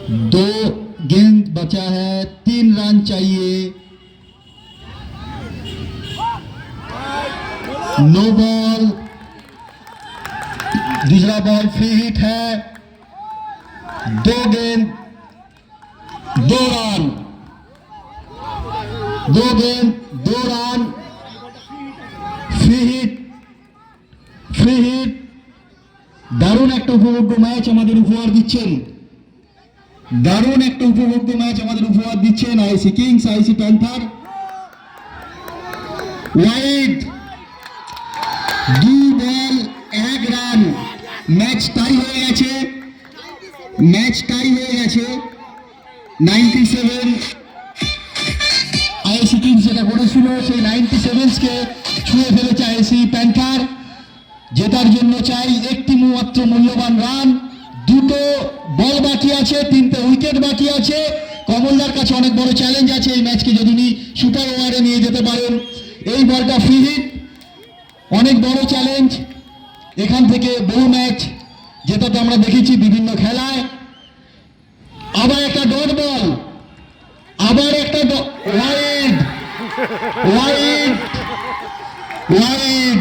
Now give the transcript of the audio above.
दो गेंद बचा है, 3 रन चाहिए। नो बॉल, दूसरा बॉल फ्री हिट है। 2 गेंद 2 रन, 2 गेंद 2 run. Free hit, free hit. দারুণ একটা উপভোগ্য ম্যাচ আমাদের উপহার দিচ্ছেন, দারুণ একটা উপভোগ্য ম্যাচ আমাদের উপহার দিচ্ছেন আইসি কিংস, আইসি প্যান্থার। ওয়াইড, 2 বল 1 রান। ম্যাচ টাই হয়ে গেছে, ম্যাচ টাই হয়ে গেছে। 97 আইসি কিংস যেটা করেছিল সেই 97 কে ছুঁয়ে ফেলেছে আইসি প্যান্থার। জেতার জন্য চাই একটি মাত্র মূল্যবান রান। 2টো বল বাকি আছে, 3টে উইকেট বাকি আছে। কমলদার কাছে অনেক বড় চ্যালেঞ্জ আছে এই ম্যাচকে যদি উনি সুপার ওভারে নিয়ে যেতে পারেন। এই বলটা ফ্রি হিট, অনেক বড় চ্যালেঞ্জ। এখান থেকে বহু ম্যাচ জেতাতে আমরা দেখেছি বিভিন্ন খেলায়। আবার একটা ডট বল, আবার একটা ওয়াইড, ওয়াইড, ওয়াইড।